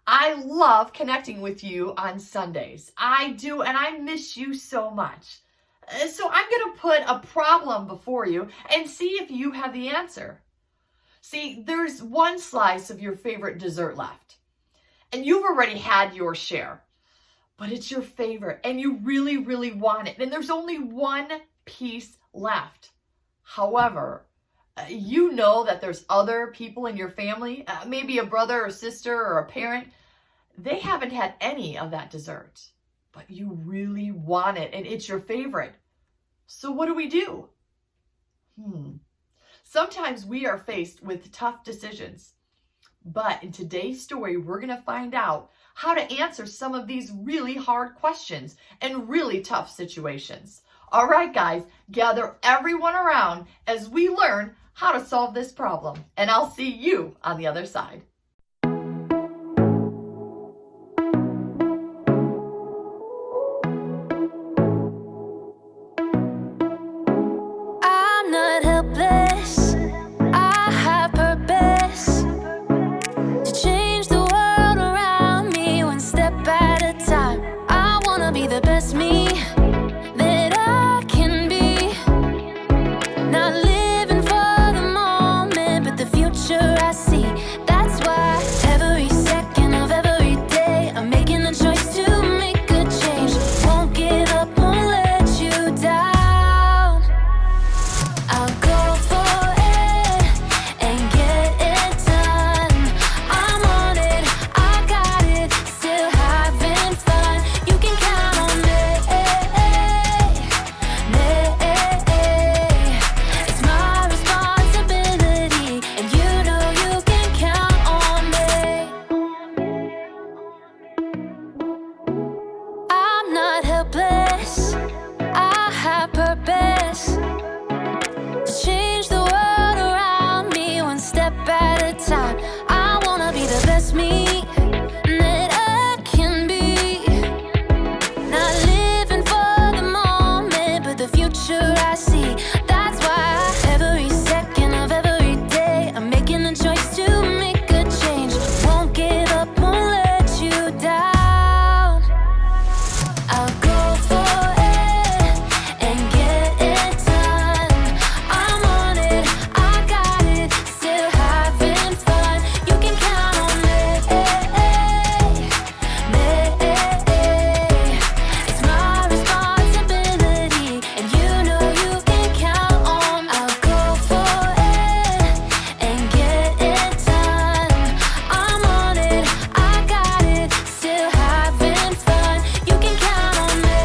I love connecting with you on Sundays. I do, and I miss you so much. So I'm going to put a problem before you and see if you have the answer. See, there's one slice of your favorite dessert left, and you've already had your share, but it's your favorite, and you really, really want it, and there's only one piece left. However, you know that there's other people in your family, maybe a brother or sister or a parent, they haven't had any of that dessert, but you really want it and it's your favorite. So what do? Sometimes we are faced with tough decisions, but in today's story, we're going to find out how to answer some of these really hard questions and really tough situations. All right, guys, gather everyone around as we learn how to solve this problem, and I'll see you on the other side. I'm not helpless. I have purpose to change the world around me one step at a time. I wanna be the best me that I can be. Not living for the moment, but the future I see. That's why every second of every day I'm making a choice to make a change. Won't give up, won't let you down. I'll go for it and get it done. I'm on it, I got it, still having fun. You can count on me. It's my responsibility, and you know you can count on me. I'm not helpless, I have purpose to change the world around me one step at a time. I wanna be the best me that I can be. Not living for the moment, but the future I see. That's why every second of every day I'm making a choice to make a change. Won't give up, won't let you down. I'll go for it and get it done. I'm on it, I got it, still having fun. You can count on me. It's my responsibility, and you know you can count on. I'll go for it and get it done. I'm on it, I got it, still having fun. You can count on me.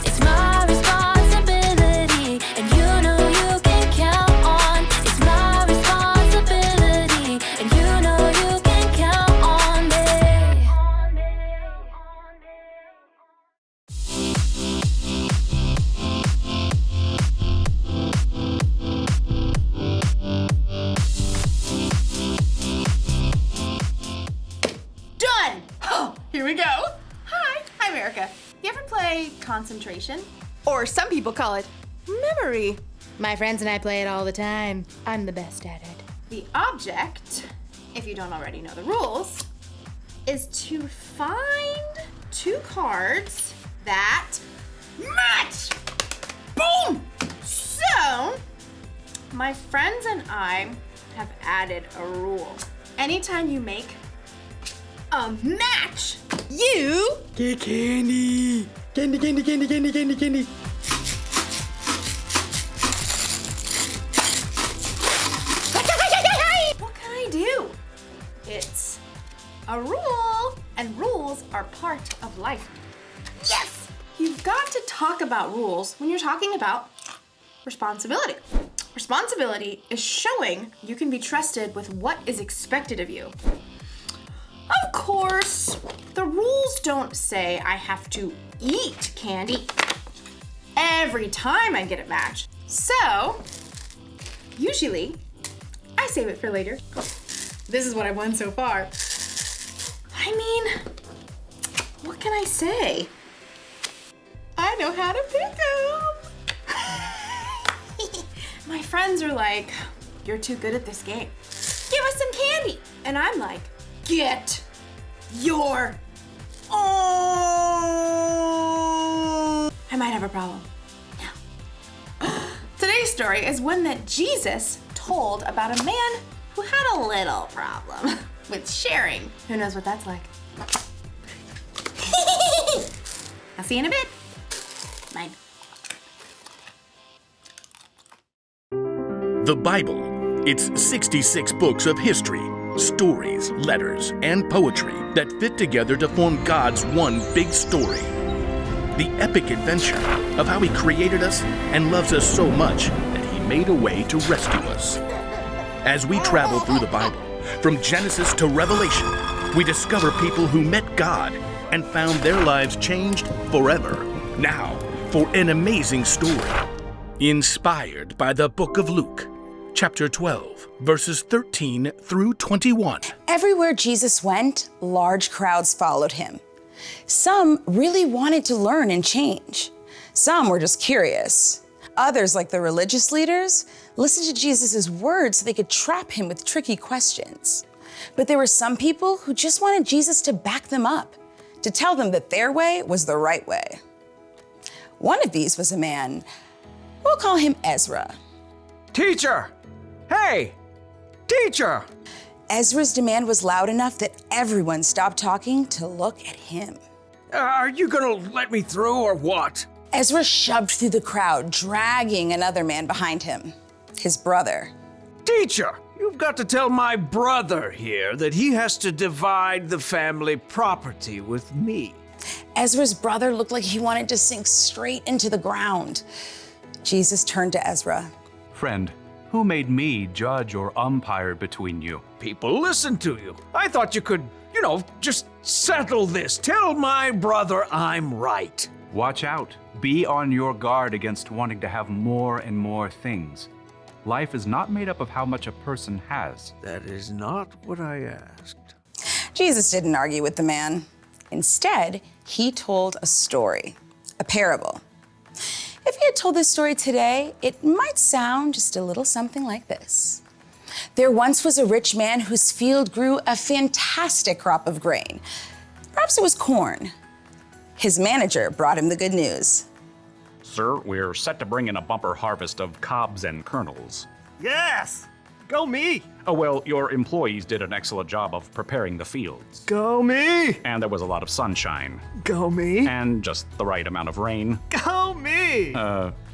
It's my responsibility, and you know you can count on. It's my responsibility, and you know you can count on me. Done! Oh, here we go. Hi, I'm Erica. You ever play concentration? Or some people call it memory. My friends and I play it all the time. I'm the best at it. The object, if you don't already know the rules, is to find two cards that match. Boom! So, my friends and I have added a rule. Anytime you make a match, you Get candy. Candy, candy, candy, candy, candy, candy. What can I do? It's a rule, and rules are part of life. Yes! You've got to talk about rules when you're talking about responsibility. Responsibility is showing you can be trusted with what is expected of you. Of course, the rules don't say I have to eat candy every time I get a match. So, usually, I save it for later. This is what I've won so far. I mean, what can I say? I know how to pick 'em. My friends are like, you're too good at this game. give us some candy. And I'm like, get your own. I might have a problem. No. Today's story is one that Jesus told about a man who had a little problem with sharing. Who knows what that's like? I'll see you in a bit. Mine. The Bible. It's 66 books of history, stories, letters, and poetry that fit together to form God's one big story. The epic adventure of how He created us and loves us so much that He made a way to rescue us. As we travel through the Bible, from Genesis to Revelation, we discover people who met God and found their lives changed forever. Now, for an amazing story, inspired by the book of Luke, chapter 12, verses 13 through 21. Everywhere Jesus went, large crowds followed him. Some really wanted to learn and change. Some were just curious. Others, like the religious leaders, listened to Jesus' words so they could trap him with tricky questions. But there were some people who just wanted Jesus to back them up, to tell them that their way was the right way. One of these was a man, we'll call him Ezra. Teacher! Hey! Teacher! Ezra's demand was loud enough that everyone stopped talking to look at him. Are you gonna let me through or what? Ezra shoved through the crowd, dragging another man behind him, his brother. Teacher, you've got to tell my brother here that he has to divide the family property with me. Ezra's brother looked like he wanted to sink straight into the ground. Jesus turned to Ezra. Friend, who made me judge or umpire between you? People listen to you. I thought you could, just settle this. Tell my brother I'm right. Watch out. Be on your guard against wanting to have more and more things. Life is not made up of how much a person has. That is not what I asked. Jesus didn't argue with the man. Instead, he told a story, a parable. If he had told this story today, it might sound just a little something like this. There once was a rich man whose field grew a fantastic crop of grain. Perhaps it was corn. His manager brought him the good news. Sir, we're set to bring in a bumper harvest of cobs and kernels. Yes! Go me! Oh, well, your employees did an excellent job of preparing the fields. Go me! And there was a lot of sunshine. Go me! And just the right amount of rain. Go me!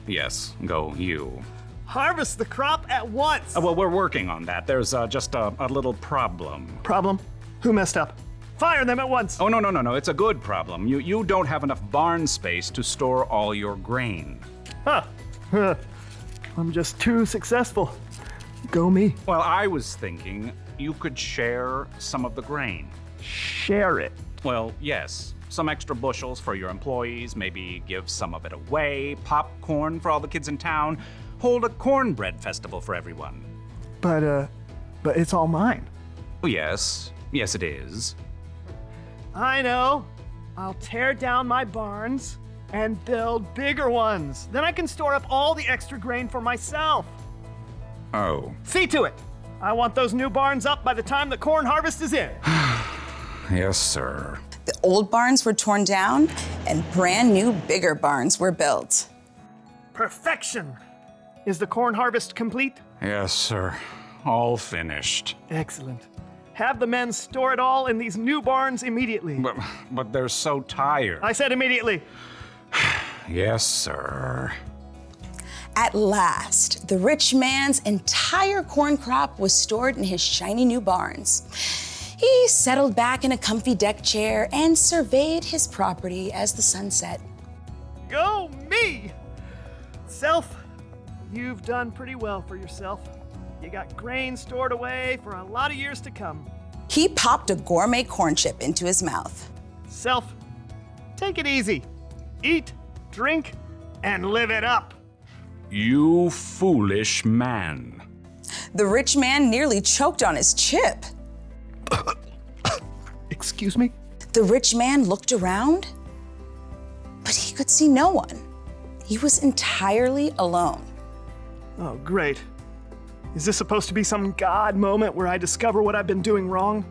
Yes, go you. Harvest the crop at once! Well, we're working on that. There's just a little problem. Problem? Who messed up? Fire them at once! Oh, no. It's a good problem. You don't have enough barn space to store all your grain. Huh. I'm just too successful. Go me. Well, I was thinking you could share some of the grain. Share it? Well, yes. Some extra bushels for your employees, maybe give some of it away, popcorn for all the kids in town, hold a cornbread festival for everyone. But it's all mine. Oh, yes. Yes, it is. I know. I'll tear down my barns and build bigger ones. Then I can store up all the extra grain for myself. Oh. See to it. I want those new barns up by the time the corn harvest is in. Yes, sir. The old barns were torn down and brand new, bigger barns were built. Perfection. Is the corn harvest complete? Yes, sir. All finished. Excellent. Have the men store it all in these new barns immediately. But they're so tired. I said immediately. Yes, sir. At last, the rich man's entire corn crop was stored in his shiny new barns. He settled back in a comfy deck chair and surveyed his property as the sun set. Go me! Self, you've done pretty well for yourself. You got grain stored away for a lot of years to come. He popped a gourmet corn chip into his mouth. Self, take it easy. Eat, drink, and live it up. You foolish man. The rich man nearly choked on his chip. Excuse me? The rich man looked around, but he could see no one. He was entirely alone. Oh, great. Is this supposed to be some God moment where I discover what I've been doing wrong?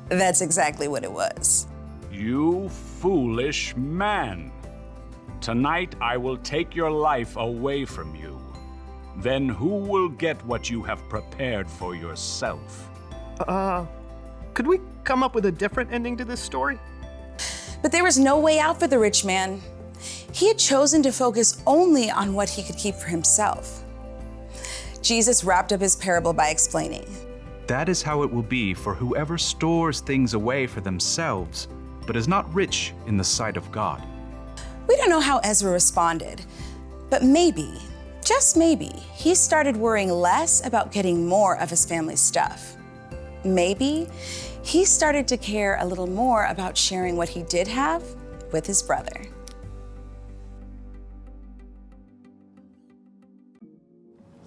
That's exactly what it was. You foolish man. Tonight I will take your life away from you. Then who will get what you have prepared for yourself? Could we come up with a different ending to this story? But there was no way out for the rich man. He had chosen to focus only on what he could keep for himself. Jesus wrapped up his parable by explaining, That is how it will be for whoever stores things away for themselves, but is not rich in the sight of God. We don't know how Ezra responded, but maybe, just maybe, he started worrying less about getting more of his family's stuff. Maybe he started to care a little more about sharing what he did have with his brother.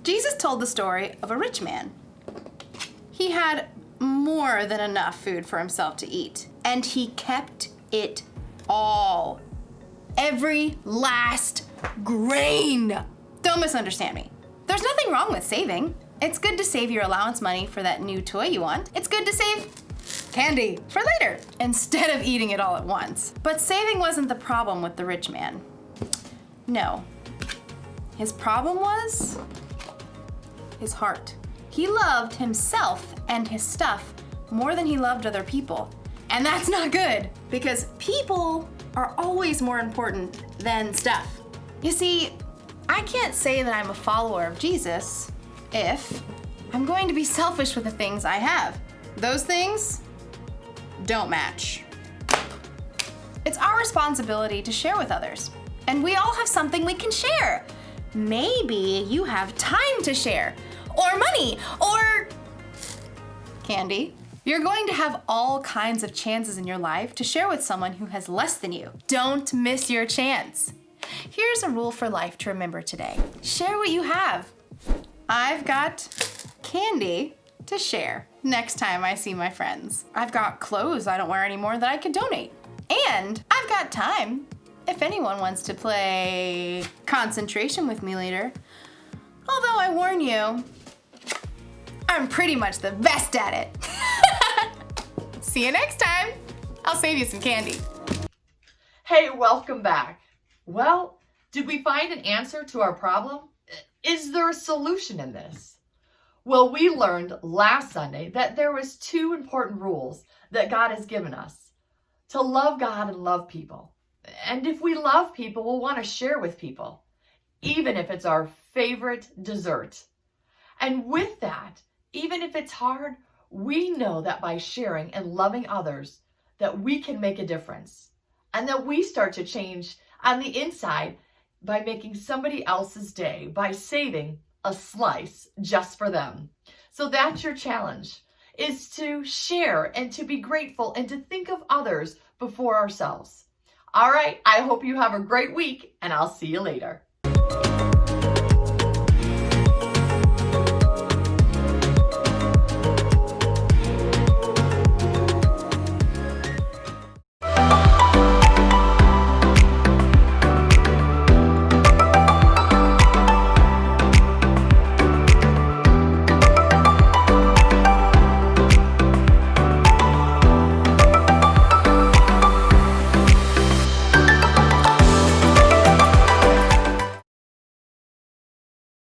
Jesus told the story of a rich man. He had more than enough food for himself to eat, and he kept it all. Every last grain. Don't misunderstand me. There's nothing wrong with saving. It's good to save your allowance money for that new toy you want. It's good to save candy for later instead of eating it all at once. But saving wasn't the problem with the rich man. No. His problem was his heart. He loved himself and his stuff more than he loved other people. And that's not good, because people are always more important than stuff. You see, I can't say that I'm a follower of Jesus if I'm going to be selfish with the things I have. Those things don't match. It's our responsibility to share with others, and we all have something we can share. Maybe you have time to share, or money, or candy. You're going to have all kinds of chances in your life to share with someone who has less than you. Don't miss your chance. Here's a rule for life to remember today. Share what you have. I've got candy to share next time I see my friends. I've got clothes I don't wear anymore that I could donate. And I've got time if anyone wants to play concentration with me later. Although I warn you, I'm pretty much the best at it. See you next time. I'll save you some candy. Hey, welcome back. Well, did we find an answer to our problem? Is there a solution in this? Well, we learned last Sunday that there was 2 important rules that God has given us: to love God and love people. And if we love people, we'll want to share with people, even if it's our favorite dessert. And with that, even if it's hard, we know that by sharing and loving others, that we can make a difference, and that we start to change on the inside by making somebody else's day, by saving a slice just for them. So that's your challenge, is to share and to be grateful and to think of others before ourselves. All right, I hope you have a great week, and I'll see you later.